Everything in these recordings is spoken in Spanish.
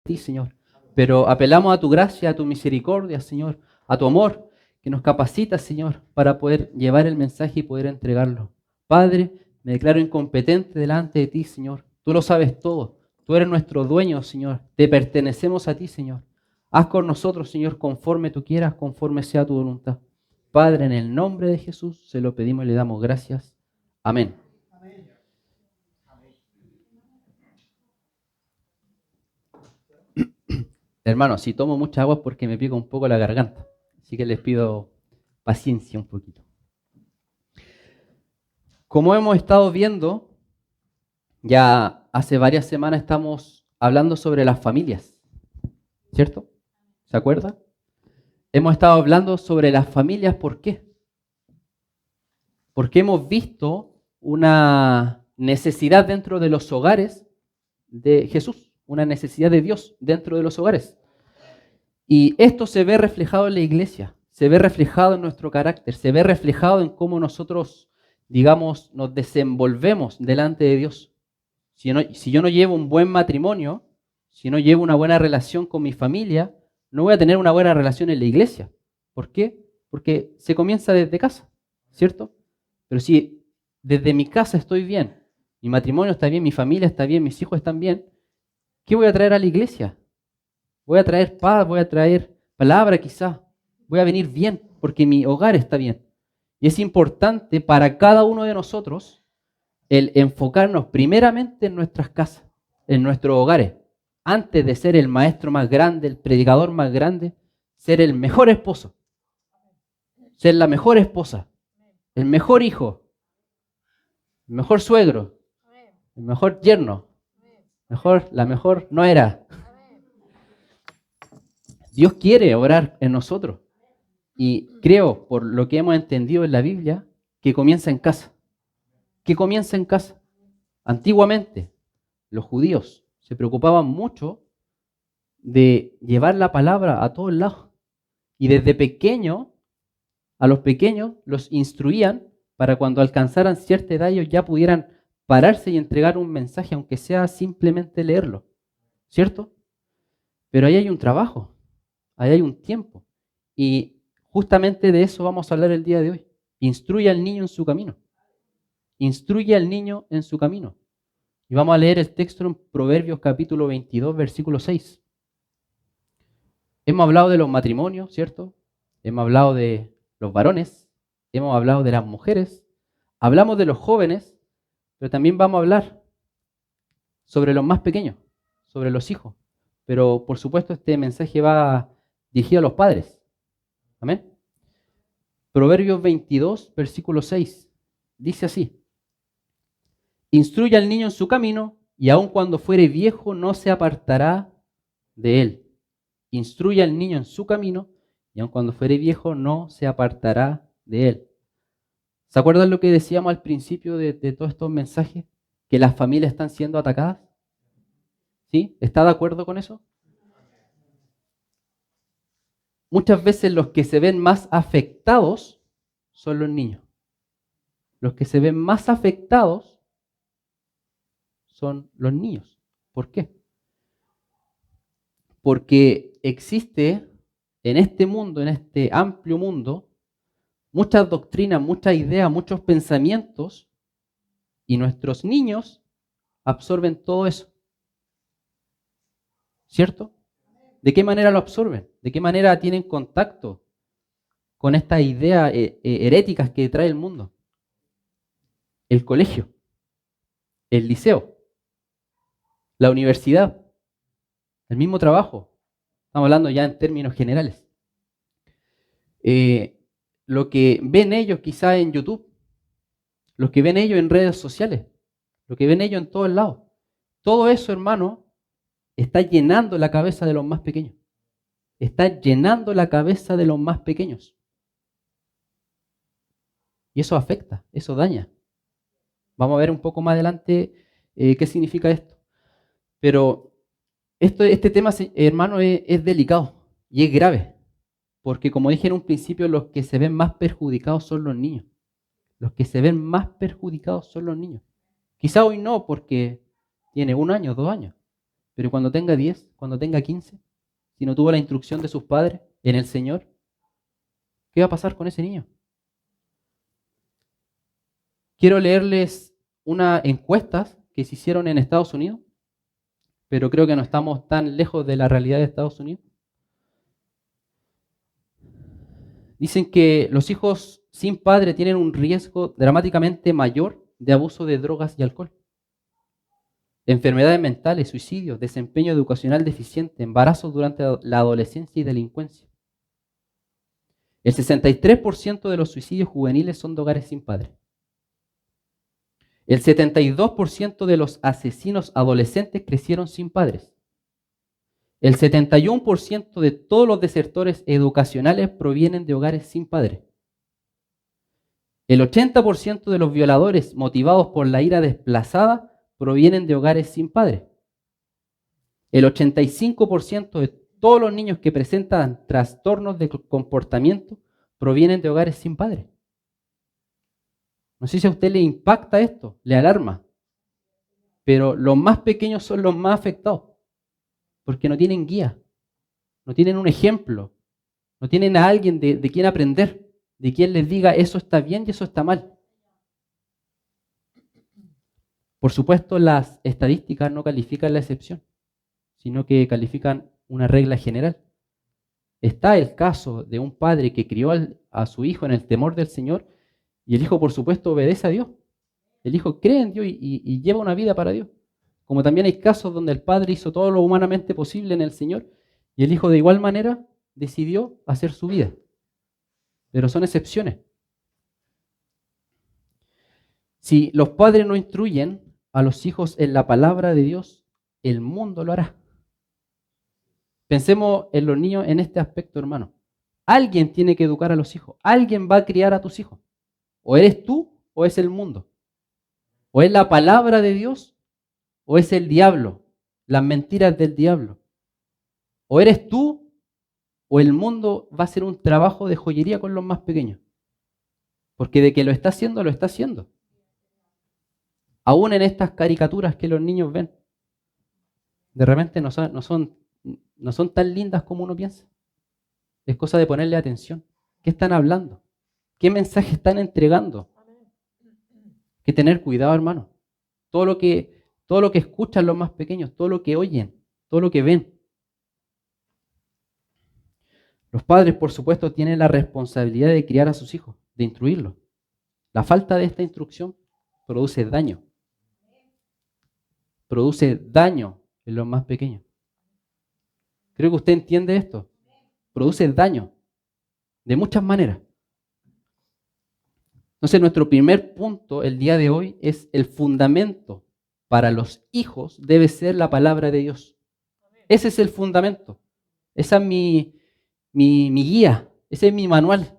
ti, Señor. Pero apelamos a tu gracia, a tu misericordia, Señor, a tu amor, que nos capacita, Señor, para poder llevar el mensaje y poder entregarlo. Padre, me declaro incompetente delante de ti, Señor. Tú lo sabes todo. Tú eres nuestro dueño, Señor. Te pertenecemos a ti, Señor. Haz con nosotros, Señor, conforme tú quieras, conforme sea tu voluntad. Padre, en el nombre de Jesús, se lo pedimos y le damos gracias. Amén. Hermanos, si tomo mucha agua es porque me pica un poco la garganta. Así que les pido paciencia un poquito. Como hemos estado viendo, ya hace varias semanas estamos hablando sobre las familias, ¿cierto? ¿Se acuerdan? Hemos estado hablando sobre las familias, ¿por qué? Porque hemos visto una necesidad dentro de los hogares de Jesús, una necesidad de Dios dentro de los hogares. Y esto se ve reflejado en la iglesia, se ve reflejado en nuestro carácter, se ve reflejado en cómo nosotros, digamos, nos desenvolvemos delante de Dios. Si yo no llevo un buen matrimonio, si no llevo una buena relación con mi familia, no voy a tener una buena relación en la iglesia. ¿Por qué? Porque se comienza desde casa, ¿cierto? Pero si desde mi casa estoy bien, mi matrimonio está bien, mi familia está bien, mis hijos están bien, ¿qué voy a traer a la iglesia? Voy a traer paz, voy a traer palabra quizás, voy a venir bien porque mi hogar está bien. Y es importante para cada uno de nosotros el enfocarnos primeramente en nuestras casas, en nuestros hogares, antes de ser el maestro más grande, el predicador más grande, ser el mejor esposo, ser la mejor esposa, el mejor hijo, el mejor suegro, el mejor yerno, la mejor nuera. Dios quiere obrar en nosotros y creo, por lo que hemos entendido en la Biblia, que comienza en casa. ¿Qué comienza en casa? Antiguamente, los judíos se preocupaban mucho de llevar la palabra a todos lados. Y desde pequeño, a los pequeños los instruían para cuando alcanzaran cierta edad ellos ya pudieran pararse y entregar un mensaje, aunque sea simplemente leerlo. ¿Cierto? Pero ahí hay un trabajo, ahí hay un tiempo. Y justamente de eso vamos a hablar el día de hoy. Instruye al niño en su camino. Instruye al niño en su camino. Y vamos a leer el texto en Proverbios capítulo 22, versículo 6. Hemos hablado de los matrimonios, ¿cierto? Hemos hablado de los varones, hemos hablado de las mujeres, hablamos de los jóvenes, pero también vamos a hablar sobre los más pequeños, sobre los hijos. Pero por supuesto este mensaje va dirigido a los padres. Amén. Proverbios 22, versículo 6. Dice así: instruye al niño en su camino, y aun cuando fuere viejo no se apartará de él. Instruye al niño en su camino, y aun cuando fuere viejo no se apartará de él. ¿Se acuerdan lo que decíamos al principio de todos estos mensajes? Que las familias están siendo atacadas. ¿Sí? ¿Está de acuerdo con eso? Muchas veces los que se ven más afectados son los niños. Los que se ven más afectados son los niños. ¿Por qué? Porque existe en este mundo, en este amplio mundo, muchas doctrinas, muchas ideas, muchos pensamientos, y nuestros niños absorben todo eso. ¿Cierto? ¿De qué manera lo absorben? ¿De qué manera tienen contacto con estas ideas heréticas que trae el mundo? El colegio, el liceo, la universidad, el mismo trabajo. Estamos hablando ya en términos generales. Lo que ven ellos quizá en YouTube, lo que ven ellos en redes sociales, lo que ven ellos en todos lados. Todo eso, hermano, está llenando la cabeza de los más pequeños. Está llenando la cabeza de los más pequeños. Y eso afecta, eso daña. Vamos a ver un poco más adelante qué significa esto. Pero este tema, hermano, es delicado y es grave. Porque como dije en un principio, los que se ven más perjudicados son los niños. Los que se ven más perjudicados son los niños. Quizá hoy no, porque tiene 1 año, 2 años. Pero cuando tenga 10, cuando tenga 15, si no tuvo la instrucción de sus padres en el Señor, ¿qué va a pasar con ese niño? Quiero leerles unas encuestas que se hicieron en Estados Unidos, pero creo que no estamos tan lejos de la realidad de Estados Unidos. Dicen que los hijos sin padre tienen un riesgo dramáticamente mayor de abuso de drogas y alcohol, enfermedades mentales, suicidios, desempeño educacional deficiente, embarazos durante la adolescencia y delincuencia. El 63% de los suicidios juveniles son de hogares sin padre. El 72% de los asesinos adolescentes crecieron sin padres. El 71% de todos los desertores educacionales provienen de hogares sin padre. El 80% de los violadores motivados por la ira desplazada provienen de hogares sin padre. El 85% de todos los niños que presentan trastornos de comportamiento provienen de hogares sin padre. No sé si a usted le impacta esto, le alarma, pero los más pequeños son los más afectados, porque no tienen guía, no tienen un ejemplo, no tienen a alguien de quien aprender, de quien les diga eso está bien y eso está mal. Por supuesto, las estadísticas no califican la excepción, sino que califican una regla general. Está el caso de un padre que crió a su hijo en el temor del Señor y el hijo, por supuesto, obedece a Dios. El hijo cree en Dios y lleva una vida para Dios. Como también hay casos donde el padre hizo todo lo humanamente posible en el Señor y el hijo de igual manera decidió hacer su vida. Pero son excepciones. Si los padres no instruyen a los hijos en la palabra de Dios, el mundo lo hará. Pensemos en los niños en este aspecto, hermano. Alguien tiene que educar a los hijos. Alguien va a criar a tus hijos. O eres tú o es el mundo. O es la palabra de Dios o es el diablo, las mentiras del diablo. O eres tú o el mundo va a hacer un trabajo de joyería con los más pequeños. Porque de que lo está haciendo, lo está haciendo. Aún en estas caricaturas que los niños ven, de repente no son tan lindas como uno piensa. Es cosa de ponerle atención. ¿Qué están hablando? ¿Qué mensaje están entregando? Hay que tener cuidado, hermano. Todo lo que escuchan los más pequeños, todo lo que oyen, todo lo que ven. Los padres, por supuesto, tienen la responsabilidad de criar a sus hijos, de instruirlos. La falta de esta instrucción produce daño. Produce daño en los más pequeños. Creo que usted entiende esto. Produce daño de muchas maneras. Entonces, nuestro primer punto el día de hoy es el fundamento para los hijos debe ser la palabra de Dios. Ese es el fundamento. Esa es mi guía. Ese es mi manual.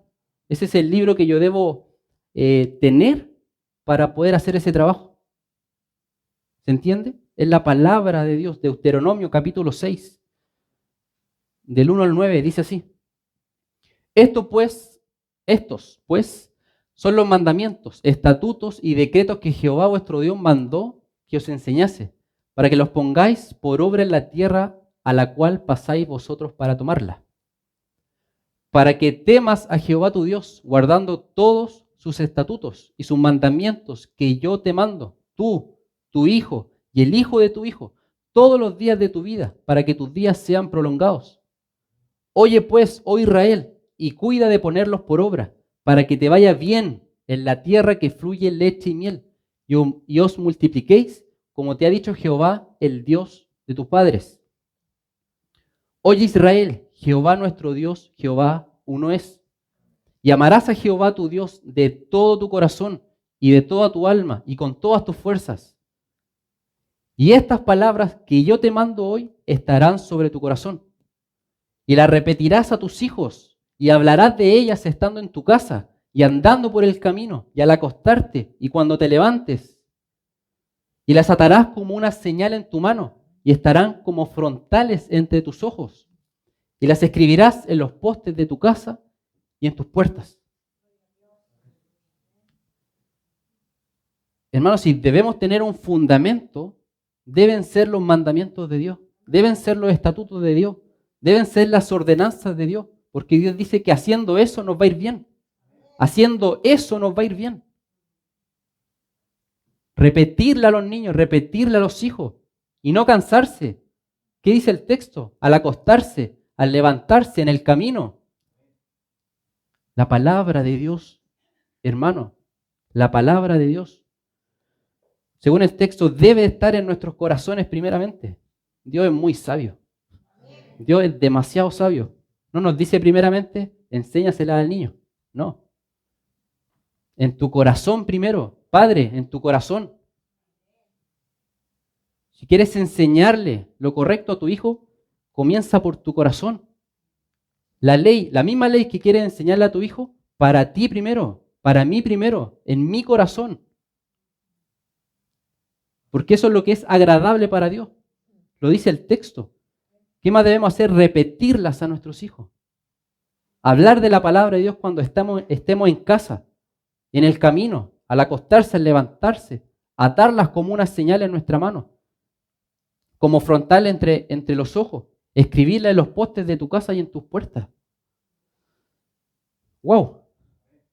Ese es el libro que yo debo tener para poder hacer ese trabajo. ¿Se entiende? Es la palabra de Dios. Deuteronomio capítulo 6, del 1 al 9, dice así. Estos pues, son los mandamientos, estatutos y decretos que Jehová vuestro Dios mandó que os enseñase, para que los pongáis por obra en la tierra a la cual pasáis vosotros para tomarla. Para que temas a Jehová tu Dios, guardando todos sus estatutos y sus mandamientos que yo te mando, tú, tu hijo y el hijo de tu hijo, todos los días de tu vida, para que tus días sean prolongados. Oye pues, oh Israel, y cuida de ponerlos por obra, para que te vaya bien en la tierra que fluye leche y miel, y os multipliquéis, como te ha dicho Jehová, el Dios de tus padres. Oye Israel, Jehová nuestro Dios, Jehová uno es. Y amarás a Jehová tu Dios de todo tu corazón y de toda tu alma y con todas tus fuerzas. Y estas palabras que yo te mando hoy estarán sobre tu corazón. Y las repetirás a tus hijos y hablarás de ellas estando en tu casa y andando por el camino y al acostarte y cuando te levantes. Y las atarás como una señal en tu mano y estarán como frontales entre tus ojos. Y las escribirás en los postes de tu casa y en tus puertas. Hermanos, si debemos tener un fundamento, deben ser los mandamientos de Dios. deben ser los estatutos de Dios, deben ser las ordenanzas de Dios, porque Dios dice que haciendo eso nos va a ir bien. Haciendo eso nos va a ir bien. Repetirle a los niños, repetirle a los hijos y no cansarse. ¿Qué dice el texto? Al acostarse, al levantarse en el camino. La palabra de Dios, hermano, la palabra de Dios, según el texto, debe estar en nuestros corazones primeramente. Dios es muy sabio. Dios es demasiado sabio. No nos dice primeramente, enséñasela al niño. No. En tu corazón primero. Padre, en tu corazón. Si quieres enseñarle lo correcto a tu hijo, comienza por tu corazón. La ley, la misma ley que quieres enseñarle a tu hijo, para ti primero, para mí primero, en mi corazón. Porque eso es lo que es agradable para Dios. Lo dice el texto. ¿Qué más debemos hacer? Repetirlas a nuestros hijos. Hablar de la palabra de Dios cuando estemos en casa, en el camino, al acostarse, al levantarse, atarlas como una señal en nuestra mano, como frontal entre los ojos, escribirla en los postes de tu casa y en tus puertas. ¡Wow!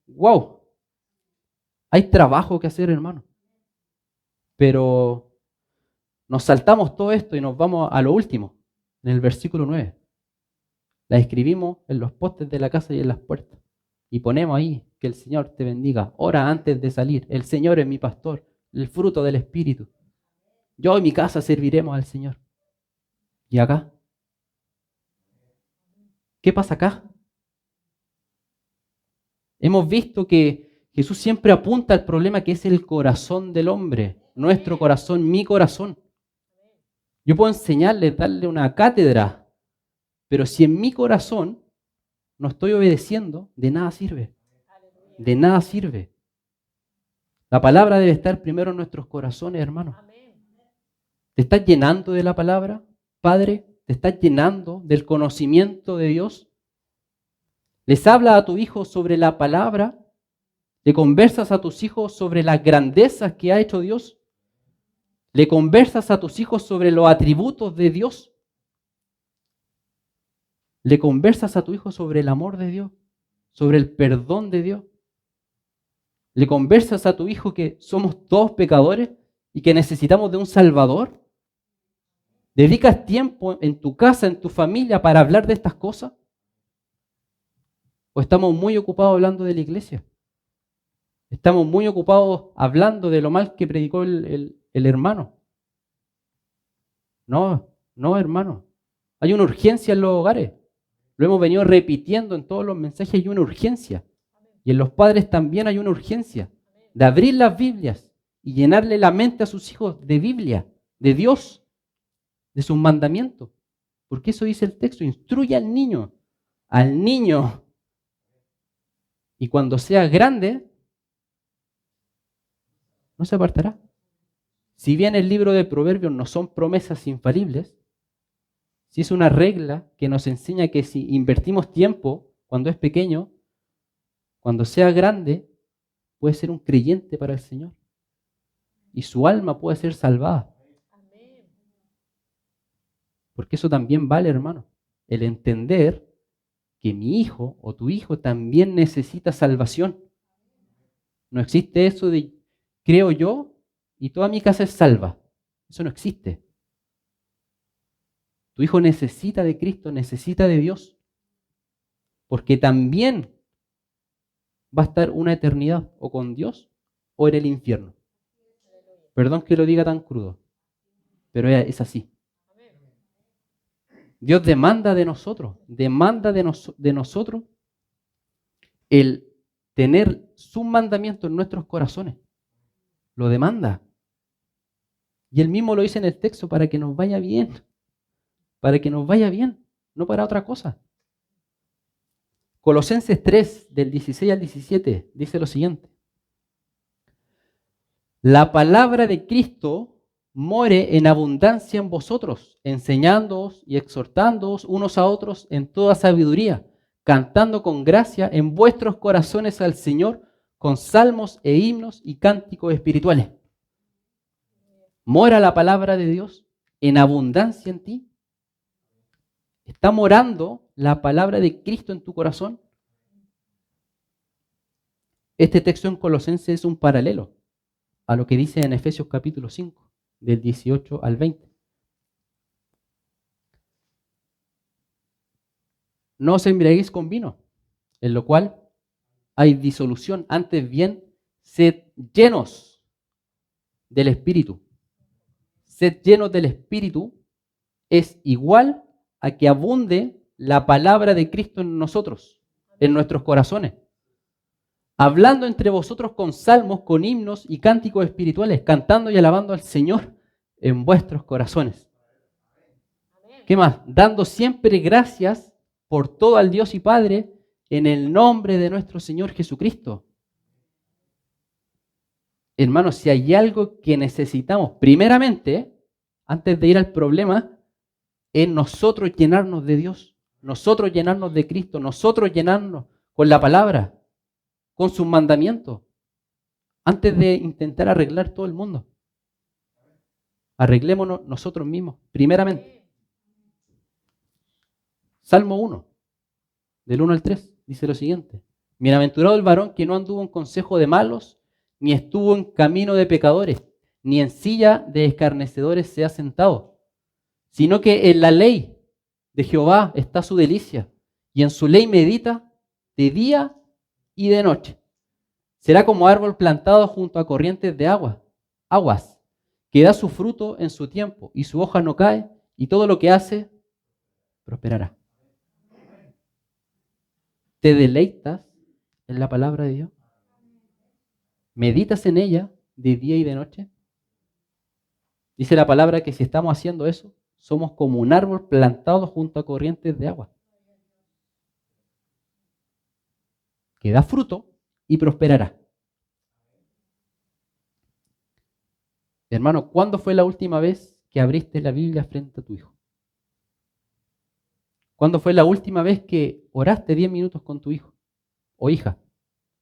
¡Wow! Hay trabajo que hacer, hermano. Pero nos saltamos todo esto y nos vamos a lo último, en el versículo 9. La escribimos en los postes de la casa y en las puertas. Y ponemos ahí que el Señor te bendiga. Ora antes de salir. El Señor es mi pastor, el fruto del Espíritu. Yo y mi casa serviremos al Señor. ¿Y acá? ¿Qué pasa acá? Hemos visto que Jesús siempre apunta al problema que es el corazón del hombre. Nuestro corazón, mi corazón. Yo puedo enseñarles, darle una cátedra, pero si en mi corazón no estoy obedeciendo, de nada sirve. De nada sirve. La palabra debe estar primero en nuestros corazones, hermanos. ¿Te estás llenando de la palabra, Padre? ¿Te estás llenando del conocimiento de Dios? ¿Les hablas a tu hijo sobre la palabra? ¿Le conversas a tus hijos sobre las grandezas que ha hecho Dios? ¿Le conversas a tus hijos sobre los atributos de Dios? ¿Le conversas a tu hijo sobre el amor de Dios? ¿Sobre el perdón de Dios? ¿Le conversas a tu hijo que somos todos pecadores y que necesitamos de un Salvador? ¿Dedicas tiempo en tu casa, en tu familia, para hablar de estas cosas? ¿O estamos muy ocupados hablando de la iglesia? ¿Estamos muy ocupados hablando de lo mal que predicó el hermano? No, hermano. Hay una urgencia en los hogares. Lo hemos venido repitiendo en todos los mensajes, hay una urgencia. Y en los padres también hay una urgencia de abrir las Biblias y llenarle la mente a sus hijos de Biblia, de Dios, de sus mandamientos. Porque eso dice el texto, instruye al niño. Y cuando sea grande, no se apartará. Si bien el libro de Proverbios no son promesas infalibles, sí es una regla que nos enseña que si invertimos tiempo cuando es pequeño, cuando sea grande, puede ser un creyente para el Señor. Y su alma puede ser salvada. Porque eso también vale, hermano. El entender que mi hijo o tu hijo también necesita salvación. No existe eso de creo yo y toda mi casa es salva. Eso no existe. Tu hijo necesita de Cristo, necesita de Dios. Porque también va a estar una eternidad o con Dios o en el infierno. Perdón que lo diga tan crudo, pero es así. Dios demanda de nosotros el tener sus mandamientos en nuestros corazones. Lo demanda. Y Él mismo lo dice en el texto para que nos vaya bien. Para que nos vaya bien, no para otra cosa. Colosenses 3, del 16 al 17, dice lo siguiente. La palabra de Cristo more en abundancia en vosotros, enseñándoos y exhortándoos unos a otros en toda sabiduría, cantando con gracia en vuestros corazones al Señor con salmos e himnos y cánticos espirituales. ¿Mora la palabra de Dios en abundancia en ti? ¿Está morando la palabra de Cristo en tu corazón? Este texto en Colosenses es un paralelo a lo que dice en Efesios capítulo 5, del 18 al 20. No os embriaguéis con vino, en lo cual hay disolución. Antes bien, sed llenos del Espíritu. Sed llenos del Espíritu es igual a que abunde la palabra de Cristo en nosotros, en nuestros corazones. Hablando entre vosotros con salmos, con himnos y cánticos espirituales, cantando y alabando al Señor en vuestros corazones. ¿Qué más? Dando siempre gracias por todo al Dios y Padre en el nombre de nuestro Señor Jesucristo. Hermanos, si hay algo que necesitamos, primeramente, antes de ir al problema, es nosotros llenarnos de Dios, nosotros llenarnos de Cristo, nosotros llenarnos con la palabra, con sus mandamientos, antes de intentar arreglar todo el mundo. Arreglémonos nosotros mismos, primeramente. Salmo 1, del 1 al 3, dice lo siguiente. Bienaventurado el varón que no anduvo en consejo de malos, ni estuvo en camino de pecadores, ni en silla de escarnecedores se ha sentado, sino que en la ley de Jehová está su delicia, y en su ley medita de día y de noche. Será como árbol plantado junto a corrientes de aguas, que da su fruto en su tiempo, y su hoja no cae, y todo lo que hace prosperará. ¿Te deleitas en la palabra de Dios? ¿Meditas en ella de día y de noche? Dice la palabra que si estamos haciendo eso, somos como un árbol plantado junto a corrientes de agua, que da fruto y prosperará. Hermano, ¿cuándo fue la última vez que abriste la Biblia frente a tu hijo? ¿Cuándo fue la última vez que oraste 10 minutos con tu hijo o hija?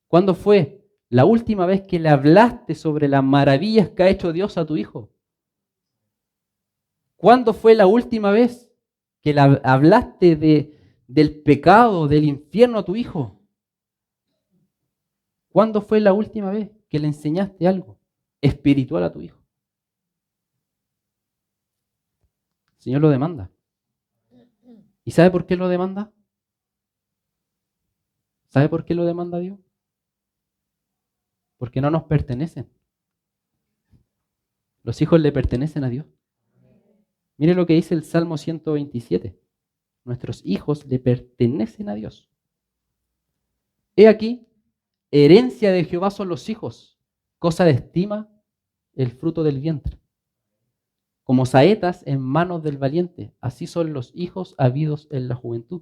¿Cuándo fue la última vez que le hablaste sobre las maravillas que ha hecho Dios a tu hijo? ¿Cuándo fue la última vez que le hablaste del pecado, del infierno a tu hijo? ¿Cuándo fue la última vez que le enseñaste algo espiritual a tu hijo? El Señor lo demanda. ¿Y sabe por qué lo demanda? ¿Sabe por qué lo demanda Dios? Porque no nos pertenecen. Los hijos le pertenecen a Dios. Mire lo que dice el Salmo 127. Nuestros hijos le pertenecen a Dios. He aquí, herencia de Jehová son los hijos, cosa de estima el fruto del vientre. Como saetas en manos del valiente, así son los hijos habidos en la juventud.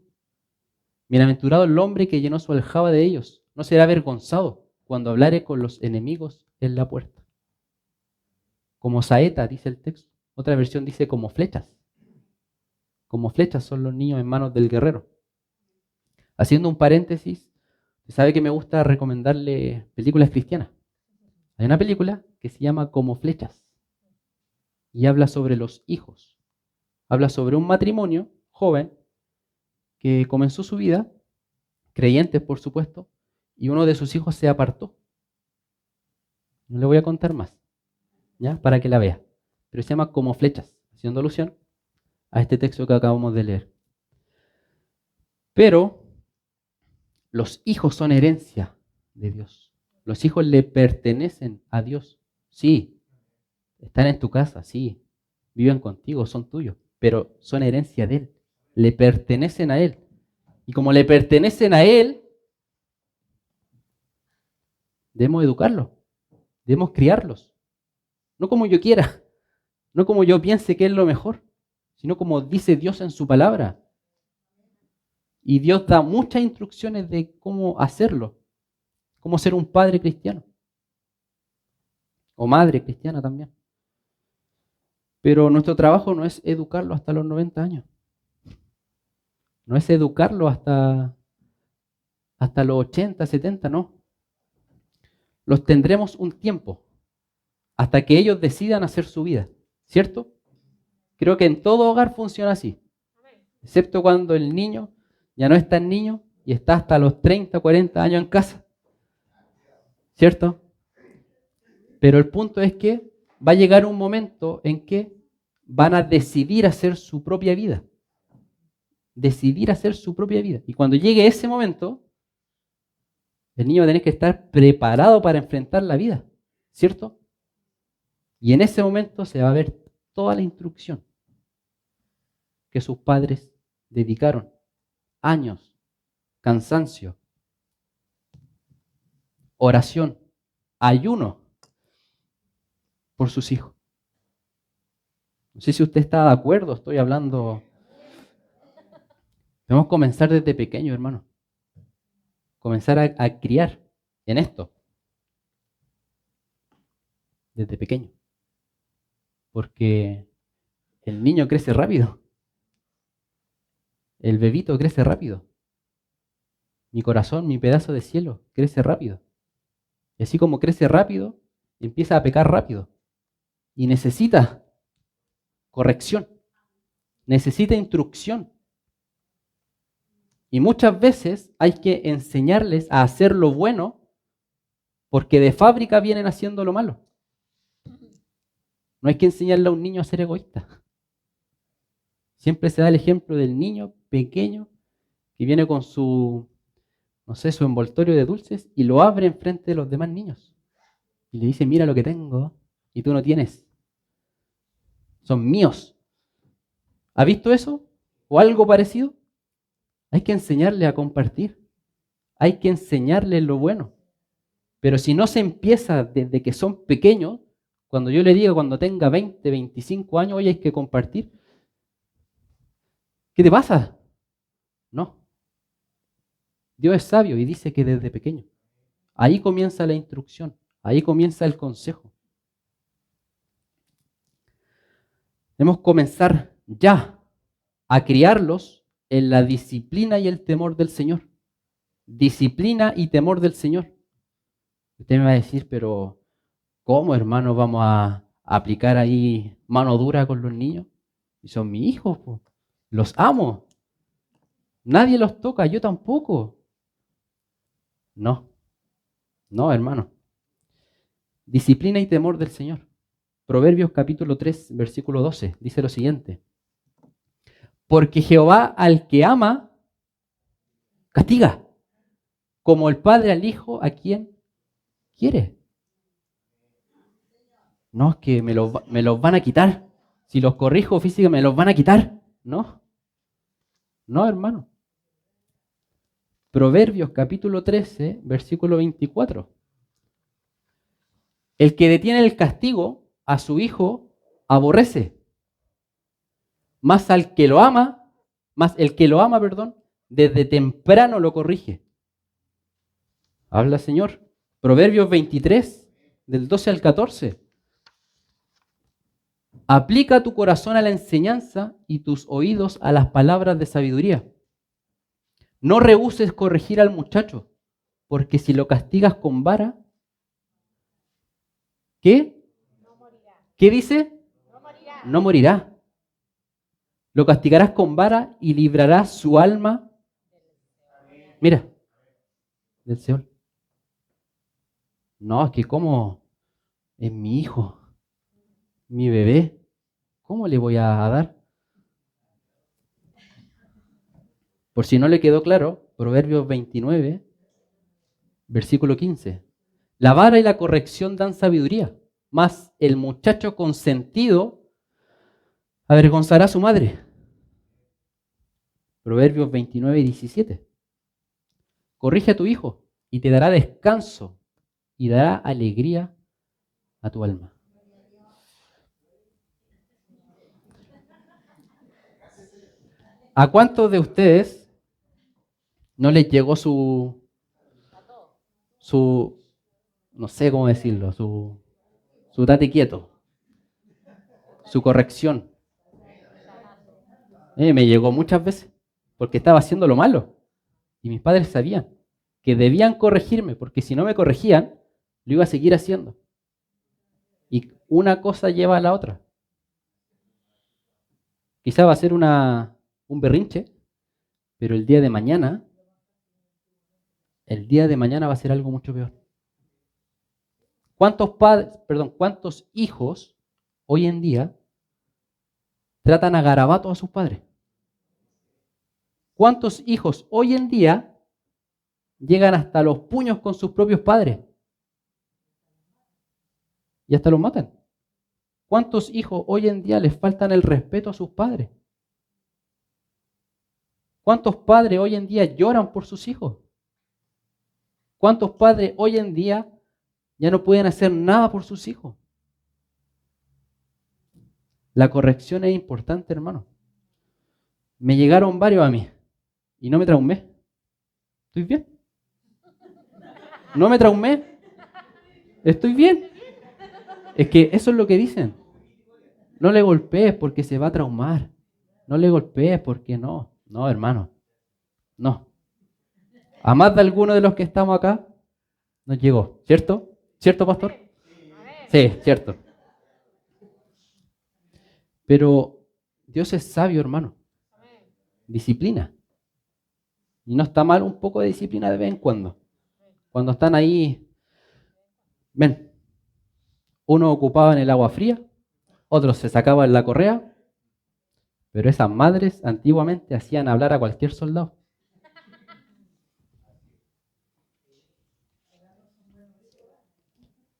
Bienaventurado el hombre que llenó su aljaba de ellos, no será avergonzado cuando hablare con los enemigos en la puerta. Como saeta, dice el texto. Otra versión dice como flechas. Como flechas son los niños en manos del guerrero. Haciendo un paréntesis, sabe que me gusta recomendarle películas cristianas. Hay una película que se llama Como flechas y habla sobre los hijos. Habla sobre un matrimonio joven que comenzó su vida, creyentes por supuesto, y uno de sus hijos se apartó. No le voy a contar más, ¿ya? Para que la vea. Pero se llama Como flechas, haciendo alusión a este texto que acabamos de leer. Pero los hijos son herencia de Dios. Los hijos le pertenecen a Dios. Sí, están en tu casa, sí, viven contigo, son tuyos, pero son herencia de Él. Le pertenecen a Él. Y como le pertenecen a Él, debemos educarlos, debemos criarlos. No como yo quiera, no como yo piense que es lo mejor, sino como dice Dios en su palabra. Y Dios da muchas instrucciones de cómo hacerlo, cómo ser un padre cristiano, o madre cristiana también. Pero nuestro trabajo no es educarlo hasta los 90 años. No es educarlo hasta los 80, 70, no. Los tendremos un tiempo, hasta que ellos decidan hacer su vida, ¿cierto? Creo que en todo hogar funciona así. excepto cuando el niño ya no es tan niño y está hasta los 30, 40 años en casa, ¿cierto? Pero el punto es que va a llegar un momento en que van a decidir hacer su propia vida. Decidir hacer su propia vida. Y cuando llegue ese momento, el niño va a tener que estar preparado para enfrentar la vida, ¿cierto? Y en ese momento se va a ver toda la instrucción que sus padres dedicaron, años, cansancio, oración, ayuno por sus hijos. No sé si usted está de acuerdo, estoy hablando. Debemos comenzar desde pequeño, hermano. Comenzar a criar en esto, desde pequeño. Porque el niño crece rápido. El bebito crece rápido. Mi corazón, mi pedazo de cielo, crece rápido. Y así como crece rápido, empieza a pecar rápido. Y necesita corrección. Necesita instrucción. Y muchas veces hay que enseñarles a hacer lo bueno porque de fábrica vienen haciendo lo malo. No hay que enseñarle a un niño a ser egoísta. Siempre se da el ejemplo del niño pequeño que viene con su, no sé, su envoltorio de dulces y lo abre enfrente de los demás niños. Y le dice, mira lo que tengo y tú no tienes. Son míos. ¿Ha visto eso? ¿O algo parecido? Hay que enseñarle a compartir. Hay que enseñarle lo bueno. Pero si no se empieza desde que son pequeños, cuando yo le diga cuando tenga 20, 25 años, oye, hay que compartir. ¿Qué te pasa? No. Dios es sabio y dice que desde pequeño. Ahí comienza la instrucción. Ahí comienza el consejo. Debemos comenzar ya a criarlos en la disciplina y el temor del Señor. Disciplina y temor del Señor. Usted me va a decir, pero ¿cómo, hermano, vamos a aplicar ahí mano dura con los niños? Y son mis hijos, po. Los amo. Nadie los toca, yo tampoco. No, no, hermano. Disciplina y temor del Señor. Proverbios capítulo 3, versículo 12, dice lo siguiente. Porque Jehová al que ama, castiga, como el padre al hijo a quien quiere. No, es que me los van a quitar. Si los corrijo físicamente, me los van a quitar. No, no, hermano. Proverbios capítulo 13, versículo 24. El que detiene el castigo a su hijo aborrece, mas el que lo ama, desde temprano lo corrige. Habla Señor. Proverbios 23, del 12 al 14. Aplica tu corazón a la enseñanza y tus oídos a las palabras de sabiduría. No rehúses corregir al muchacho, porque si lo castigas con vara, ¿qué? No morirá. ¿Qué dice? No morirá. No morirá. Lo castigarás con vara y librarás su alma, mira, del Seol. No, es que como es mi hijo, mi bebé, ¿cómo le voy a dar? Por si no le quedó claro, Proverbios 29, versículo 15. La vara y la corrección dan sabiduría, mas el muchacho consentido avergonzará a su madre. Proverbios 29, 17. Corrige a tu hijo y te dará descanso y dará alegría a tu alma. ¿A cuántos de ustedes no les llegó su, no sé cómo decirlo, su tate quieto, su corrección? Me llegó muchas veces porque estaba haciendo lo malo y mis padres sabían que debían corregirme porque si no me corregían, lo iba a seguir haciendo. Y una cosa lleva a la otra. Quizá va a ser una un berrinche, pero el día de mañana va a ser algo mucho peor. ¿Cuántos hijos hoy en día tratan a garabatos a sus padres? ¿Cuántos hijos hoy en día llegan hasta los puños con sus propios padres? Y hasta los matan. ¿Cuántos hijos hoy en día les faltan el respeto a sus padres? ¿Cuántos padres hoy en día lloran por sus hijos? ¿Cuántos padres hoy en día ya no pueden hacer nada por sus hijos? La corrección es importante, hermano. Me llegaron varios a mí y no me traumé. ¿Estoy bien? ¿No me traumé? ¿Estoy bien? Es que eso es lo que dicen. No le golpees porque se va a traumar. No le golpees porque no. No, hermano. No. A más de alguno de los que estamos acá nos llegó. ¿Cierto? ¿Cierto, pastor? Sí, cierto. Pero Dios es sabio, hermano. Disciplina. Y no está mal un poco de disciplina de vez en cuando. Cuando están ahí, ven, uno ocupaba en el agua fría, otros se sacaban la correa, pero esas madres antiguamente hacían hablar a cualquier soldado.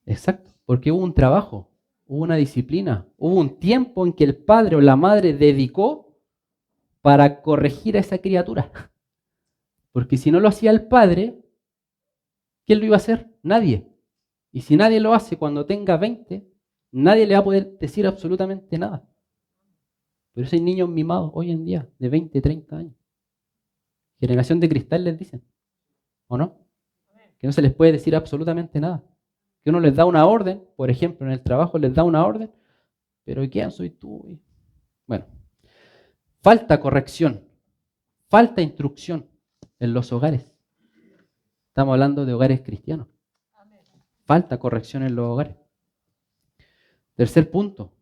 Exacto, porque hubo un trabajo, hubo una disciplina, hubo un tiempo en que el padre o la madre dedicó para corregir a esa criatura. Porque si no lo hacía el padre, ¿quién lo iba a hacer? Nadie. Y si nadie lo hace cuando tenga 20, nadie le va a poder decir absolutamente nada. Pero esos niños mimados hoy en día, de 20, 30 años, generación de cristal les dicen, ¿o no? Que no se les puede decir absolutamente nada. Que uno les da una orden, por ejemplo, en el trabajo les da una orden, pero ¿quién soy tú? Bueno, falta corrección, falta instrucción en los hogares. Estamos hablando de hogares cristianos. Falta corrección en los hogares. Tercer punto,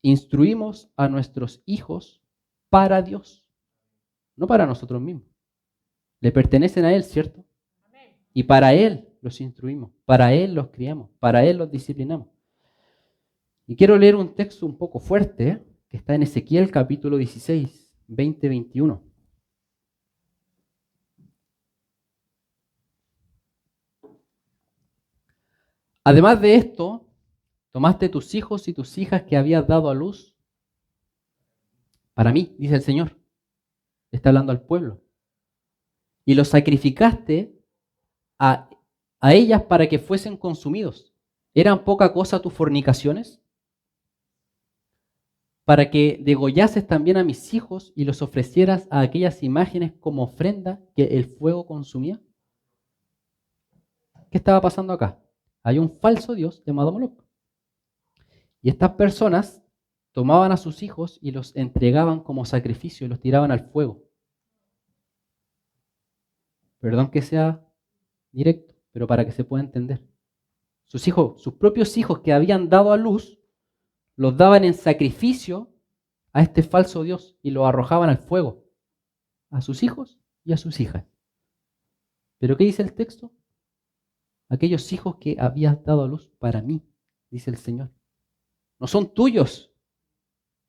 instruimos a nuestros hijos para Dios, no para nosotros mismos. Le pertenecen a Él, ¿cierto? Y para Él los instruimos, para Él los criamos, para Él los disciplinamos. Y quiero leer un texto un poco fuerte, que está en Ezequiel capítulo 16, 20-21. Además de esto, tomaste tus hijos y tus hijas que habías dado a luz para mí, dice el Señor. Está hablando al pueblo. Y los sacrificaste a ellas para que fuesen consumidos. ¿Eran poca cosa tus fornicaciones? Para que degollases también a mis hijos y los ofrecieras a aquellas imágenes como ofrenda que el fuego consumía. ¿Qué estaba pasando acá? Hay un falso dios llamado Moloch. Y estas personas tomaban a sus hijos y los entregaban como sacrificio y los tiraban al fuego. Perdón que sea directo, pero para que se pueda entender. Sus hijos, sus propios hijos que habían dado a luz, los daban en sacrificio a este falso dios y los arrojaban al fuego, a sus hijos y a sus hijas. ¿Pero qué dice el texto? Aquellos hijos que habías dado a luz para mí, dice el Señor. No son tuyos,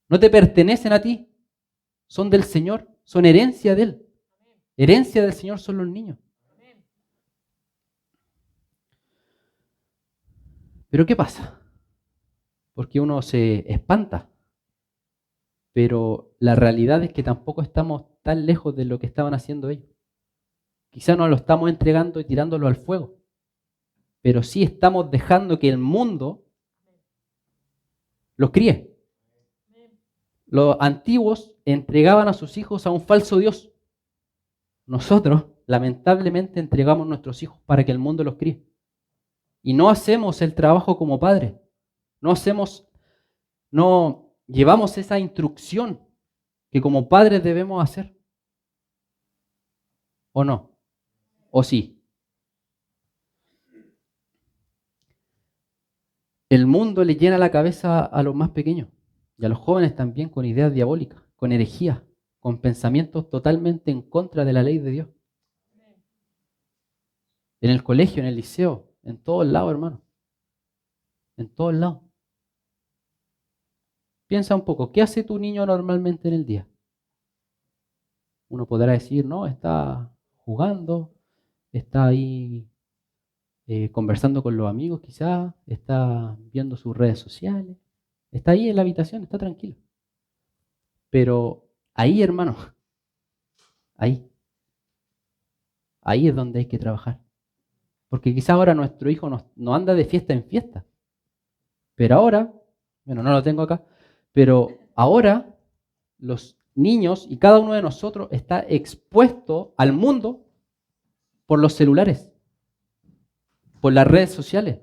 no te pertenecen a ti, son del Señor, son herencia de Él. Herencia del Señor son los niños. ¿Pero qué pasa? Porque uno se espanta, pero la realidad es que tampoco estamos tan lejos de lo que estaban haciendo ellos. Quizá no lo estamos entregando y tirándolo al fuego, pero sí estamos dejando que el mundo los críe. Los antiguos entregaban a sus hijos a un falso dios. Nosotros, lamentablemente, entregamos a nuestros hijos para que el mundo los críe. Y no hacemos el trabajo como padres. No llevamos esa instrucción que como padres debemos hacer. ¿O no? ¿O sí? El mundo le llena la cabeza a los más pequeños y a los jóvenes también con ideas diabólicas, con herejías, con pensamientos totalmente en contra de la ley de Dios. En el colegio, en el liceo, en todos lados, hermano. En todos lados. Piensa un poco, ¿qué hace tu niño normalmente en el día? Uno podrá decir, no, está jugando, está ahí conversando con los amigos quizás, está viendo sus redes sociales, está ahí en la habitación, está tranquilo. Pero ahí, hermano, ahí es donde hay que trabajar. Porque quizás ahora nuestro hijo no anda de fiesta en fiesta. Pero ahora, bueno, no lo tengo acá, pero ahora los niños y cada uno de nosotros está expuesto al mundo por los celulares, por las redes sociales,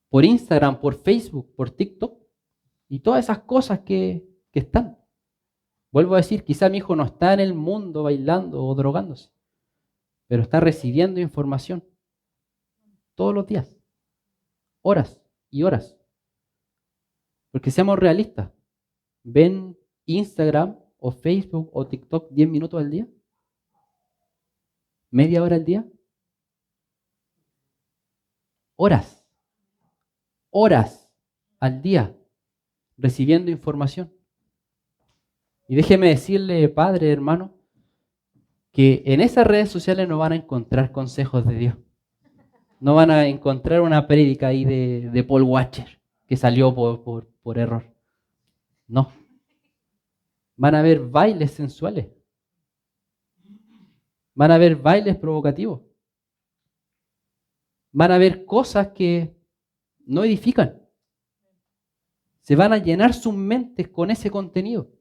por Instagram, por Facebook, por TikTok y todas esas cosas que están. Vuelvo a decir, quizá mi hijo no está en el mundo bailando o drogándose, pero está recibiendo información todos los días, horas y horas. Porque seamos realistas, ¿ven Instagram o Facebook o TikTok 10 minutos al día? ¿Media hora al día? Horas al día recibiendo información. Y déjeme decirle, padre, hermano, que en esas redes sociales no van a encontrar consejos de Dios. No van a encontrar una prédica ahí de Paul Washer que salió por error. No. Van a ver bailes sensuales. Van a ver bailes provocativos. Van a ver cosas que no edifican. Se van a llenar sus mentes con ese contenido.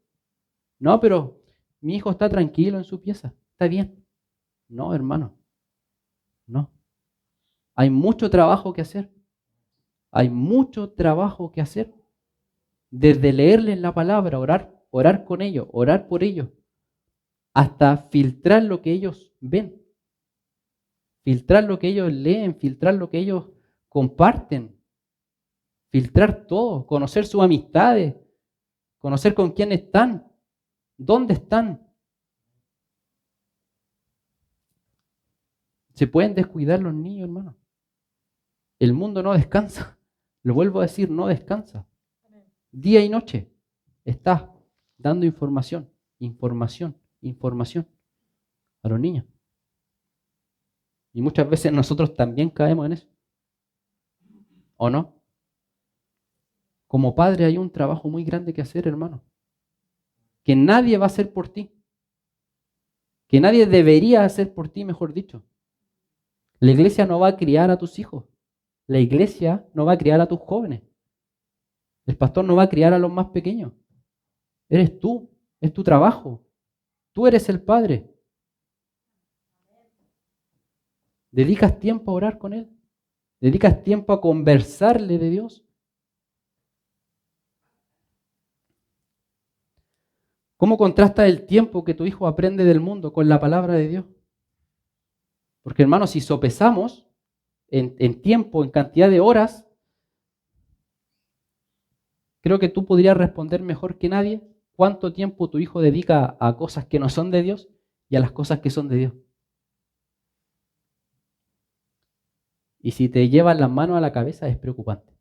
No, pero mi hijo está tranquilo en su pieza. Está bien. No, hermano. No. Hay mucho trabajo que hacer. Hay mucho trabajo que hacer. Desde leerles la palabra, orar con ellos, orar por ellos, hasta filtrar lo que ellos ven, filtrar lo que ellos leen, filtrar lo que ellos comparten, filtrar todo, conocer sus amistades, conocer con quién están, dónde están. Se pueden descuidar los niños, hermano. El mundo no descansa. Lo vuelvo a decir, no descansa. Día y noche está dando información a los niños. Y muchas veces nosotros también caemos en eso. ¿O no? Como padre hay un trabajo muy grande que hacer, hermano. Que nadie va a hacer por ti. Que nadie debería hacer por ti, mejor dicho. La iglesia no va a criar a tus hijos. La iglesia no va a criar a tus jóvenes. El pastor no va a criar a los más pequeños. Eres tú, es tu trabajo. Tú eres el padre. ¿Dedicas tiempo a orar con él? ¿Dedicas tiempo a conversarle de Dios? ¿Cómo contrasta el tiempo que tu hijo aprende del mundo con la palabra de Dios? Porque, hermanos, si sopesamos en tiempo, en cantidad de horas, creo que tú podrías responder mejor que nadie cuánto tiempo tu hijo dedica a cosas que no son de Dios y a las cosas que son de Dios. Y si te llevan las manos a la cabeza es preocupante.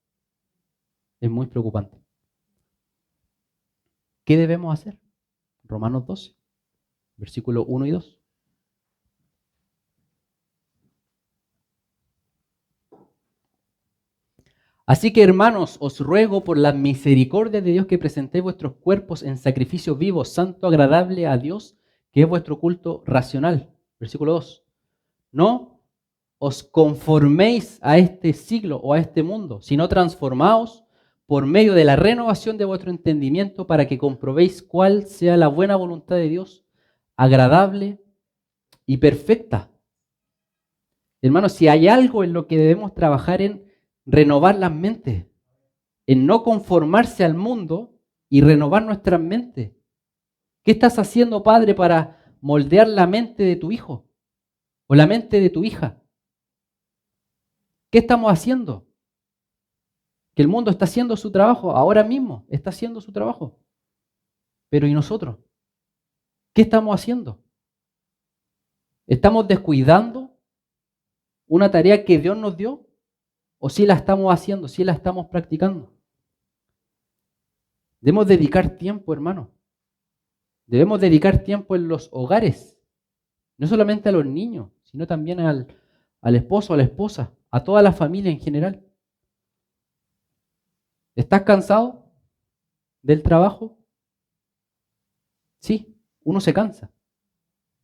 Es muy preocupante. ¿Qué debemos hacer? Romanos 12, versículos 1 y 2. Así que, hermanos, os ruego por la misericordia de Dios que presentéis vuestros cuerpos en sacrificio vivo, santo, agradable a Dios, que es vuestro culto racional. Versículo 2. No os conforméis a este siglo o a este mundo, sino transformaos por medio de la renovación de vuestro entendimiento para que comprobéis cuál sea la buena voluntad de Dios, agradable y perfecta. Hermanos, si hay algo en lo que debemos trabajar en renovar las mentes, en no conformarse al mundo y renovar nuestras mentes. ¿Qué estás haciendo, padre, para moldear la mente de tu hijo o la mente de tu hija? ¿Qué estamos haciendo? Que el mundo está haciendo su trabajo, ahora mismo está haciendo su trabajo. Pero ¿y nosotros? ¿Qué estamos haciendo? ¿Estamos descuidando una tarea que Dios nos dio? ¿O sí la estamos haciendo, sí la estamos practicando? Debemos dedicar tiempo, hermano. Debemos dedicar tiempo en los hogares. No solamente a los niños, sino también al esposo, a la esposa, a toda la familia en general. ¿Estás cansado del trabajo? Sí, uno se cansa.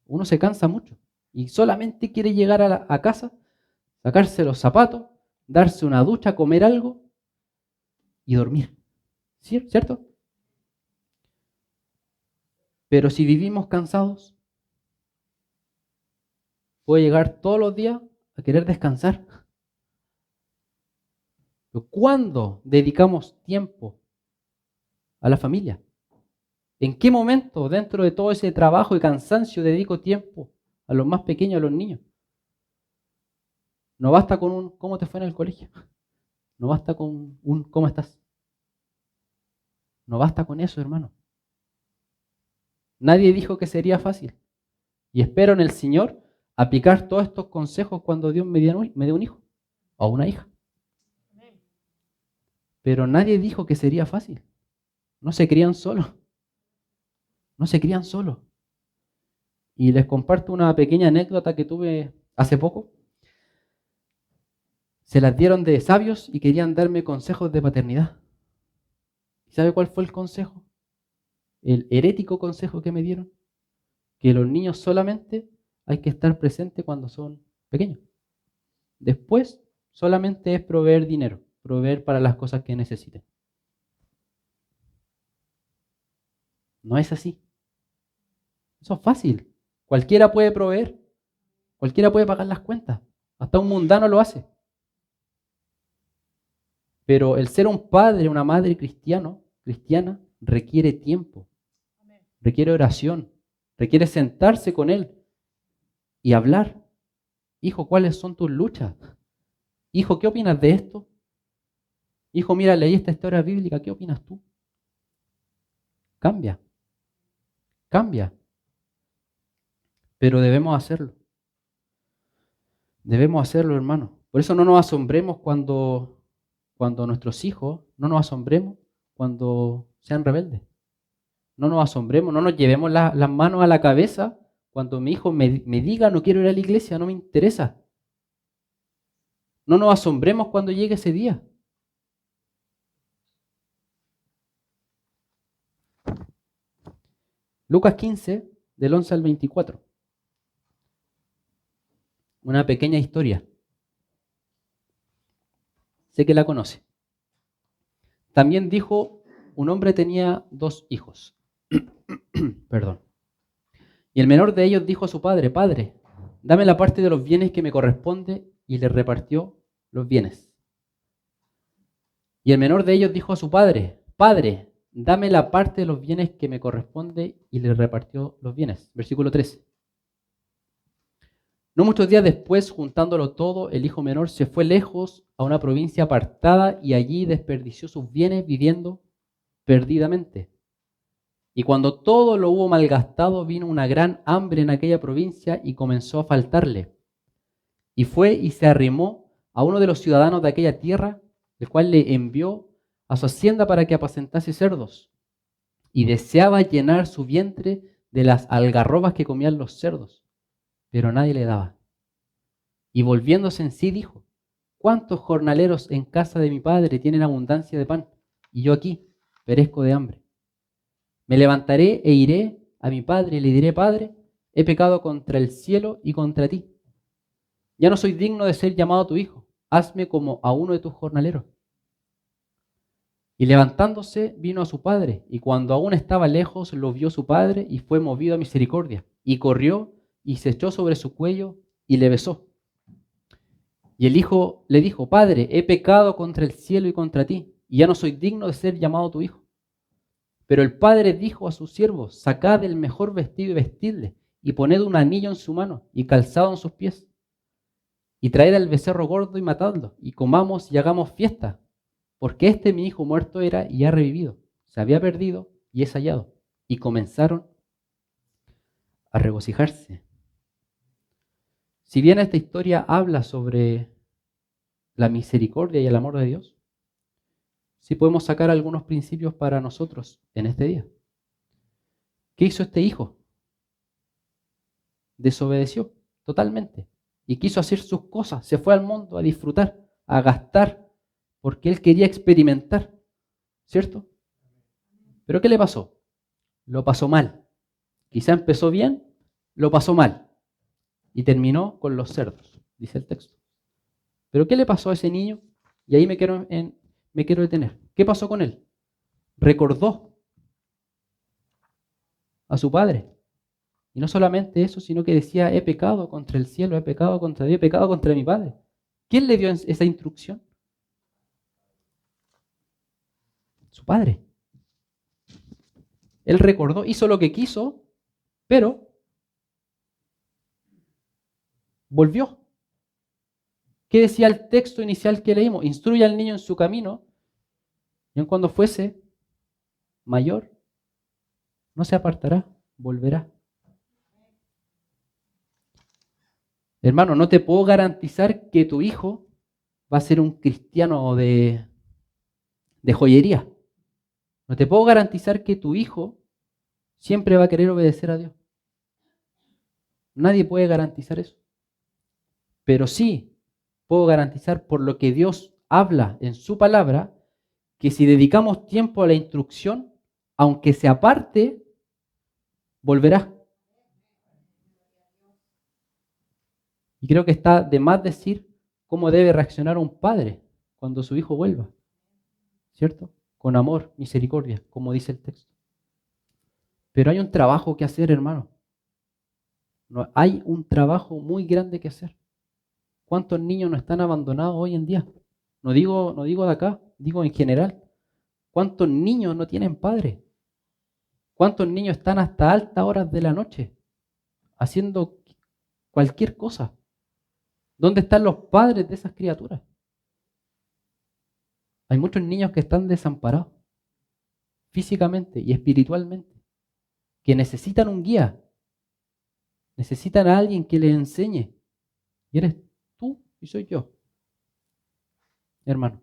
Uno se cansa mucho. Y solamente quiere llegar a casa, sacarse los zapatos, darse una ducha, comer algo y dormir. ¿Sí? ¿Cierto? Pero si vivimos cansados, puedo llegar todos los días a querer descansar. Pero ¿cuándo dedicamos tiempo a la familia? ¿En qué momento dentro de todo ese trabajo y cansancio dedico tiempo a los más pequeños, a los niños? No basta con un ¿cómo te fue en el colegio? No basta con un ¿cómo estás? No basta con eso, hermano. Nadie dijo que sería fácil. Y espero en el Señor aplicar todos estos consejos cuando Dios me dio un hijo o una hija. Pero nadie dijo que sería fácil. No se crían solos. No se crían solos. Y les comparto una pequeña anécdota que tuve hace poco. Se las dieron de sabios y querían darme consejos de paternidad. ¿Y sabe cuál fue el consejo? El herético consejo que me dieron. Que los niños solamente hay que estar presentes cuando son pequeños. Después solamente es proveer dinero, proveer para las cosas que necesiten. No es así. Eso es fácil. Cualquiera puede proveer. Cualquiera puede pagar las cuentas. Hasta un mundano lo hace. Pero el ser un padre, una madre cristiana, requiere tiempo. Requiere oración. Requiere sentarse con él y hablar. Hijo, ¿cuáles son tus luchas? Hijo, ¿qué opinas de esto? Hijo, mira, leí esta historia bíblica, ¿qué opinas tú? Cambia. Cambia. Pero debemos hacerlo. Debemos hacerlo, hermano. Por eso no nos asombremos cuando nuestros hijos, no nos asombremos cuando sean rebeldes. No nos asombremos, no nos llevemos las manos a la cabeza cuando mi hijo me diga no quiero ir a la iglesia, no me interesa. No nos asombremos cuando llegue ese día. Lucas 15, del 11 al 24. Una pequeña historia. Sé que la conoce. También dijo, un hombre tenía 2 hijos. Perdón. Y el menor de ellos dijo a su padre, Padre, dame la parte de los bienes que me corresponde, y le repartió los bienes. Y el menor de ellos dijo a su padre, Padre, dame la parte de los bienes que me corresponde, y le repartió los bienes. Versículo 13. No muchos días después, juntándolo todo, el hijo menor se fue lejos a una provincia apartada y allí desperdició sus bienes viviendo perdidamente. Y cuando todo lo hubo malgastado, vino una gran hambre en aquella provincia y comenzó a faltarle. Y fue y se arrimó a uno de los ciudadanos de aquella tierra, el cual le envió a su hacienda para que apacentase cerdos. Y deseaba llenar su vientre de las algarrobas que comían los cerdos, pero nadie le daba. Y volviéndose en sí dijo, ¿cuántos jornaleros en casa de mi padre tienen abundancia de pan? Y yo aquí perezco de hambre. Me levantaré e iré a mi padre y le diré, Padre, he pecado contra el cielo y contra ti. Ya no soy digno de ser llamado tu hijo. Hazme como a uno de tus jornaleros. Y levantándose vino a su padre, y cuando aún estaba lejos lo vio su padre y fue movido a misericordia. Y corrió y se echó sobre su cuello y le besó. Y el hijo le dijo, Padre, he pecado contra el cielo y contra ti, y ya no soy digno de ser llamado tu hijo. Pero el padre dijo a sus siervos, sacad el mejor vestido y vestidle, y poned un anillo en su mano y calzado en sus pies. Y traed al becerro gordo y matadlo, y comamos y hagamos fiesta, porque mi hijo muerto era y ha revivido, se había perdido y es hallado. y comenzaron a regocijarse. Si bien esta historia habla sobre la misericordia y el amor de Dios, sí podemos sacar algunos principios para nosotros en este día. ¿Qué hizo este hijo? Desobedeció totalmente y quiso hacer sus cosas, se fue al mundo a disfrutar, a gastar, porque él quería experimentar, ¿cierto? ¿Pero qué le pasó? Lo pasó mal. Quizá empezó bien, lo pasó mal y terminó con los cerdos, dice el texto. ¿Pero qué le pasó a ese niño? Y ahí me quiero detener. ¿Qué pasó con él? Recordó a su padre. Y no solamente eso, sino que decía, he pecado contra el cielo, he pecado contra Dios, he pecado contra mi padre. ¿Quién le dio esa instrucción? Su padre. Él recordó, hizo lo que quiso, pero volvió. ¿Qué decía el texto inicial que leímos? Instruye al niño en su camino, y en cuando fuese mayor, no se apartará, volverá. Hermano, no te puedo garantizar que tu hijo va a ser un cristiano de joyería. No te puedo garantizar que tu hijo siempre va a querer obedecer a Dios. Nadie puede garantizar eso. Pero sí puedo garantizar por lo que Dios habla en su palabra, que si dedicamos tiempo a la instrucción, aunque se aparte, volverá. Y creo que está de más decir cómo debe reaccionar un padre cuando su hijo vuelva, ¿cierto? Con amor, misericordia, como dice el texto. Pero hay un trabajo que hacer, hermano. No, hay un trabajo muy grande que hacer. ¿Cuántos niños no están abandonados hoy en día? No digo de acá, digo en general. ¿Cuántos niños no tienen padre? ¿Cuántos niños están hasta altas horas de la noche haciendo cualquier cosa? ¿Dónde están los padres de esas criaturas? Hay muchos niños que están desamparados físicamente y espiritualmente, que necesitan un guía, necesitan a alguien que les enseñe. Y eres tú y soy yo, hermano.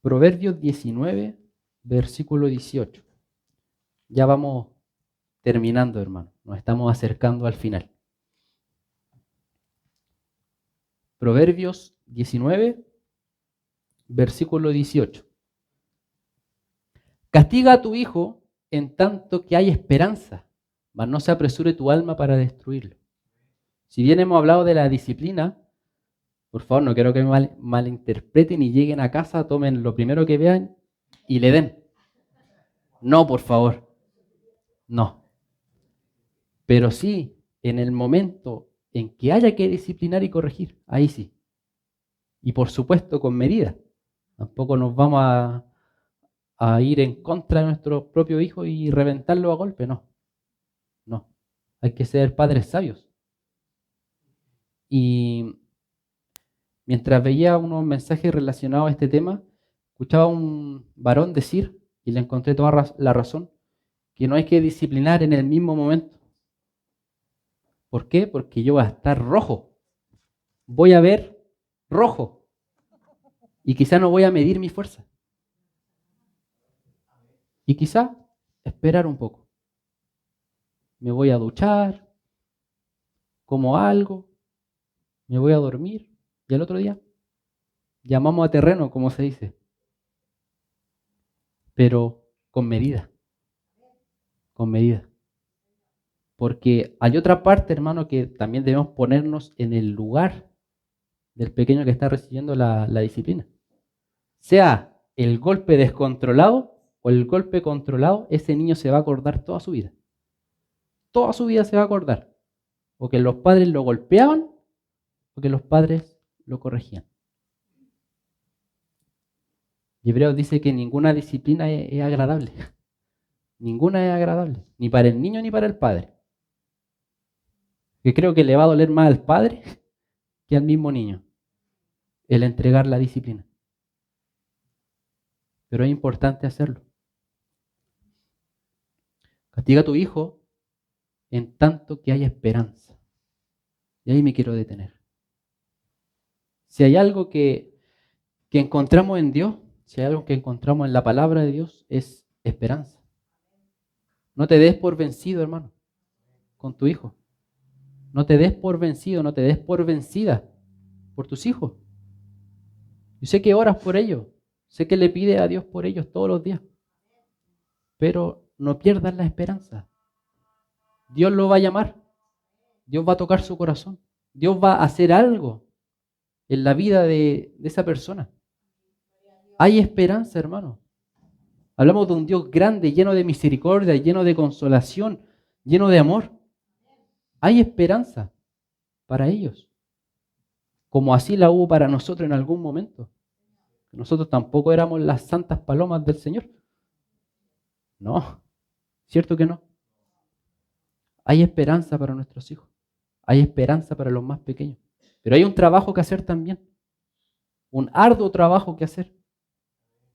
Proverbios 19, versículo 18. Ya vamos terminando, hermano. Nos estamos acercando al final. Proverbios 19, versículo 18. Castiga a tu hijo en tanto que hay esperanza, mas no se apresure tu alma para destruirlo. Si bien hemos hablado de la disciplina, por favor, no quiero que me malinterpreten y lleguen a casa, tomen lo primero que vean y le den. No, por favor. No. Pero sí, en el momento en que haya que disciplinar y corregir, ahí sí. Y por supuesto con medida. Tampoco nos vamos a ir en contra de nuestro propio hijo y reventarlo a golpe, no. No. Hay que ser padres sabios. Y mientras veía unos mensajes relacionados a este tema, escuchaba a un varón decir, y le encontré toda la razón, que no hay que disciplinar en el mismo momento. ¿Por qué? Porque yo voy a estar rojo. Voy a ver rojo. Y quizá no voy a medir mi fuerza. Y quizá esperar un poco. Me voy a duchar, como algo, me voy a dormir y al otro día llamamos a terreno, como se dice. Pero con medida. Con medida. Porque hay otra parte, hermano, que también debemos ponernos en el lugar del pequeño que está recibiendo la disciplina. Sea el golpe descontrolado o el golpe controlado, ese niño se va a acordar toda su vida. Toda su vida se va a acordar. O que los padres lo golpeaban o que los padres lo corregían. Y Hebreos dice que ninguna disciplina es agradable. Ninguna es agradable. Ni para el niño ni para el padre. Que creo que le va a doler más al padre que al mismo niño el entregar la disciplina. pero es importante hacerlo. Castiga a tu hijo en tanto que haya esperanza. Y ahí me quiero detener. Si hay algo que encontramos en Dios, si hay algo que encontramos en la palabra de Dios, es esperanza. No te des por vencido, hermano, con tu hijo. No te des por vencido, no te des por vencida por tus hijos. Yo sé que oras por ellos, sé que le pides a Dios por ellos todos los días, pero no pierdas la esperanza. Dios lo va a llamar, Dios va a tocar su corazón, Dios va a hacer algo en la vida de esa persona. Hay esperanza, hermano. Hablamos de un Dios grande, lleno de misericordia, lleno de consolación, lleno de amor. Hay esperanza para ellos, como así la hubo para nosotros en algún momento. Nosotros tampoco éramos las santas palomas del Señor. No, ¿cierto que no? Hay esperanza para nuestros hijos. Hay esperanza para los más pequeños. Pero hay un trabajo que hacer también. Un arduo trabajo que hacer.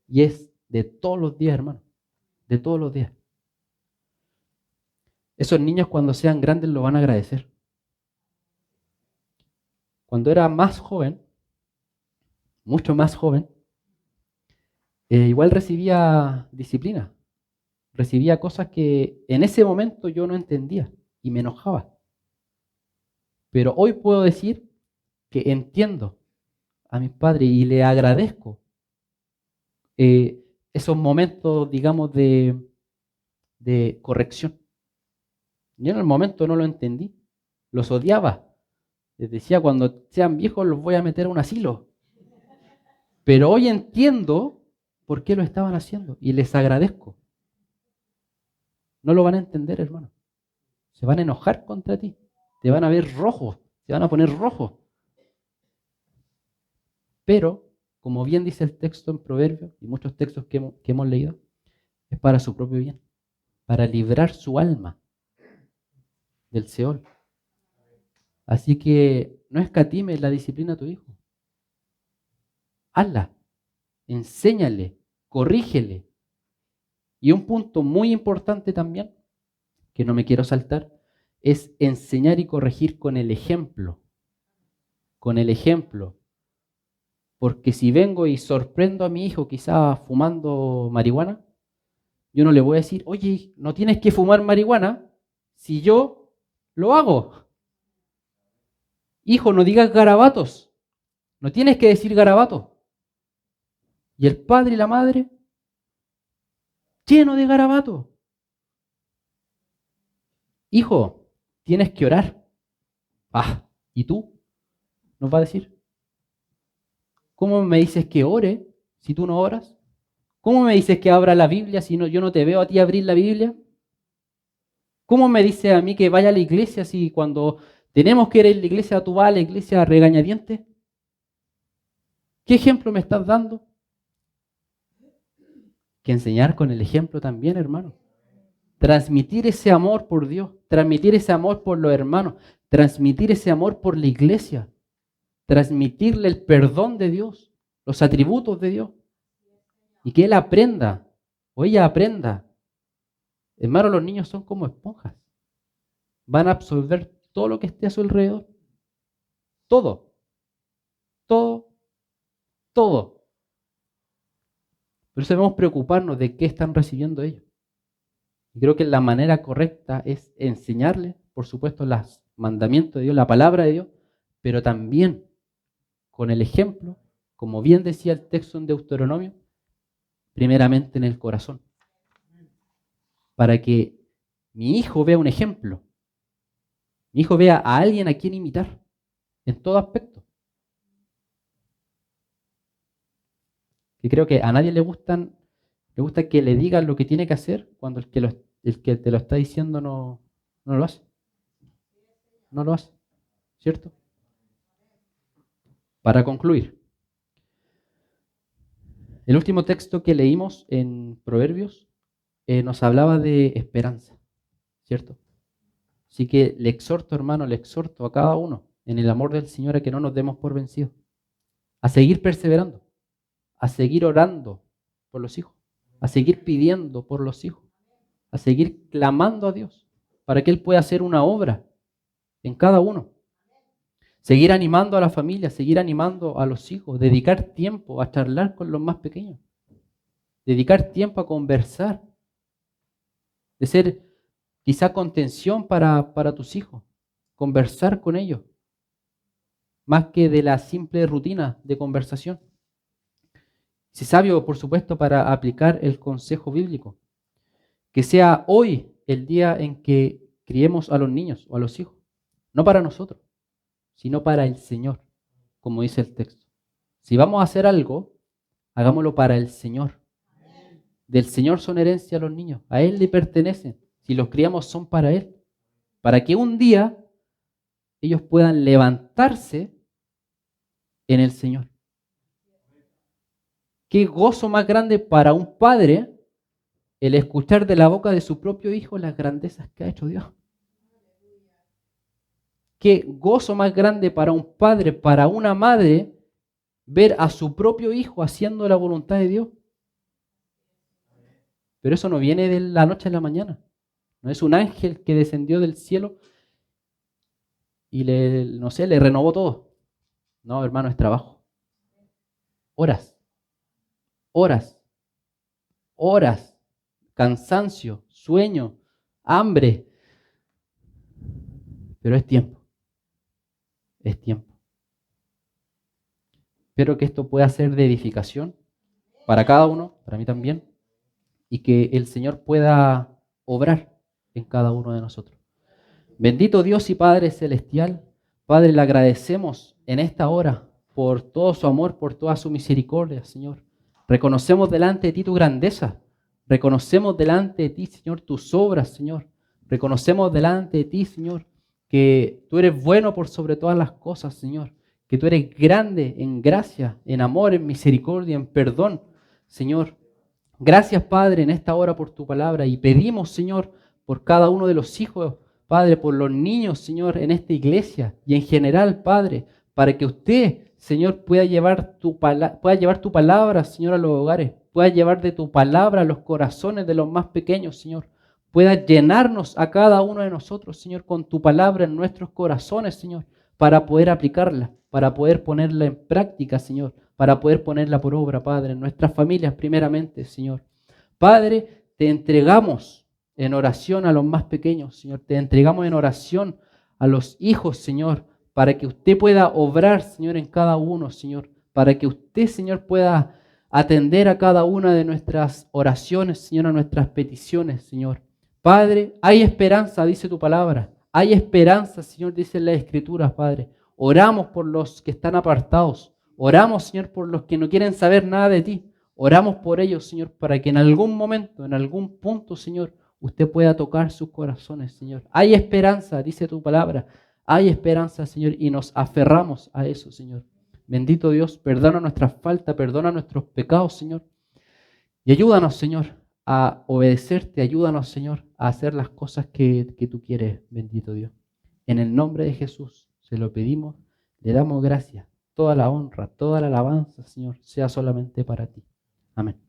Y es de todos los días, hermano. De todos los días. Esos niños cuando sean grandes lo van a agradecer. Cuando era más joven, mucho más joven, igual recibía disciplina. Recibía cosas que en ese momento yo no entendía y me enojaba. Pero hoy puedo decir que entiendo a mis padres y le agradezco esos momentos, digamos, de corrección. Yo en el momento no lo entendí, los odiaba. Les decía, cuando sean viejos los voy a meter a un asilo. Pero hoy entiendo por qué lo estaban haciendo y les agradezco. No lo van a entender, hermano. Se van a enojar contra ti. Te van a ver rojo, te van a poner rojo. Pero, como bien dice el texto en Proverbios y muchos textos que hemos leído, es para su propio bien, para librar su alma del Seol. Así que no escatimes la disciplina a tu hijo. Hazla, enséñale, corrígele. Y un punto muy importante también, que no me quiero saltar, es enseñar y corregir con el ejemplo. Con el ejemplo. Porque si vengo y sorprendo a mi hijo quizás fumando marihuana, yo no le voy a decir, oye, no tienes que fumar marihuana si yo lo hago. Hijo, no digas garabatos. No tienes que decir garabatos. Y el padre y la madre, lleno de garabatos. Hijo, tienes que orar. Ah, ¿y tú? Nos va a decir. ¿Cómo me dices que ore si tú no oras? ¿Cómo me dices que abra la Biblia si yo no te veo a ti abrir la Biblia? ¿Cómo me dices a mí que vaya a la iglesia si cuando tenemos que ir a la iglesia tú vas a la iglesia a regañadientes? ¿Qué ejemplo me estás dando? Que enseñar con el ejemplo también, hermano. Transmitir ese amor por Dios, transmitir ese amor por los hermanos, transmitir ese amor por la iglesia, transmitirle el perdón de Dios, los atributos de Dios. Y que él aprenda, o ella aprenda. Hermano, los niños son como esponjas. Van a absorber todo lo que esté a su alrededor. Todo. Todo. Todo. Por eso debemos preocuparnos de qué están recibiendo ellos. Y creo que la manera correcta es enseñarles, por supuesto, los mandamientos de Dios, la palabra de Dios, pero también con el ejemplo, como bien decía el texto en Deuteronomio, primeramente en el corazón. Para que mi hijo vea un ejemplo. Mi hijo vea a alguien a quien imitar, en todo aspecto. Que creo que a nadie le gusta que le digan lo que tiene que hacer cuando el que te lo está diciendo no lo hace. No lo hace, ¿cierto? Para concluir, el último texto que leímos en Proverbios nos hablaba de esperanza, ¿cierto? Así que le exhorto, hermano, le exhorto a cada uno en el amor del Señor a que no nos demos por vencidos, a seguir perseverando, a seguir orando, por los hijos, a seguir pidiendo por los hijos, a seguir clamando a Dios para que Él pueda hacer una obra en cada uno. Seguir animando a la familia, seguir animando a los hijos, dedicar tiempo a charlar con los más pequeños, dedicar tiempo a conversar, de ser quizá contención para tus hijos, conversar con ellos, más que de la simple rutina de conversación. Si sabio, por supuesto, para aplicar el consejo bíblico, que sea hoy el día en que criemos a los niños o a los hijos, no para nosotros, sino para el Señor, como dice el texto. Si vamos a hacer algo, hagámoslo para el Señor. Del Señor son herencia los niños, a Él le pertenecen. Si los criamos son para Él, para que un día ellos puedan levantarse en el Señor. Qué gozo más grande para un padre el escuchar de la boca de su propio hijo las grandezas que ha hecho Dios. Qué gozo más grande para un padre, para una madre, ver a su propio hijo haciendo la voluntad de Dios. Pero eso no viene de la noche a la mañana. No es un ángel que descendió del cielo y le renovó todo. No, hermano, es trabajo. Horas, cansancio, sueño, hambre. Pero es tiempo. Es tiempo. Espero que esto pueda ser de edificación para cada uno, para mí también, y que el Señor pueda obrar en cada uno de nosotros. Bendito Dios y Padre Celestial, Padre, le agradecemos en esta hora por todo su amor, por toda su misericordia, Señor. Reconocemos delante de ti tu grandeza, reconocemos delante de ti, Señor, tus obras, Señor. Reconocemos delante de ti, Señor, que tú eres bueno por sobre todas las cosas, Señor. Que tú eres grande en gracia, en amor, en misericordia, en perdón, Señor. Gracias, Padre, en esta hora por tu palabra y pedimos, Señor, por cada uno de los hijos, Padre, por los niños, Señor, en esta iglesia y en general, Padre, para que usted, Señor, pueda llevar tu palabra, Señor, a los hogares, pueda llevar de tu palabra a los corazones de los más pequeños, Señor. Pueda llenarnos a cada uno de nosotros, Señor, con tu palabra en nuestros corazones, Señor, para poder aplicarla, para poder ponerla en práctica, Señor, para poder ponerla por obra, Padre, en nuestras familias primeramente, Señor. Padre, te entregamos en oración a los más pequeños, Señor. Te entregamos en oración a los hijos, Señor, para que usted pueda obrar, Señor, en cada uno, Señor. Para que usted, Señor, pueda atender a cada una de nuestras oraciones, Señor, a nuestras peticiones, Señor. Padre, hay esperanza, dice tu palabra. Hay esperanza, Señor, dice la Escritura, Padre. Oramos por los que están apartados. Oramos, Señor, por los que no quieren saber nada de ti. Oramos por ellos, Señor, para que en algún momento, en algún punto, Señor, usted pueda tocar sus corazones, Señor. Hay esperanza, dice tu palabra. Hay esperanza, Señor, y nos aferramos a eso, Señor. Bendito Dios, perdona nuestras faltas, perdona nuestros pecados, Señor. Y ayúdanos, Señor, a obedecerte. Ayúdanos, Señor, a hacer las cosas que tú quieres, bendito Dios. En el nombre de Jesús se lo pedimos, le damos gracias. Toda la honra, toda la alabanza, Señor, sea solamente para ti. Amén.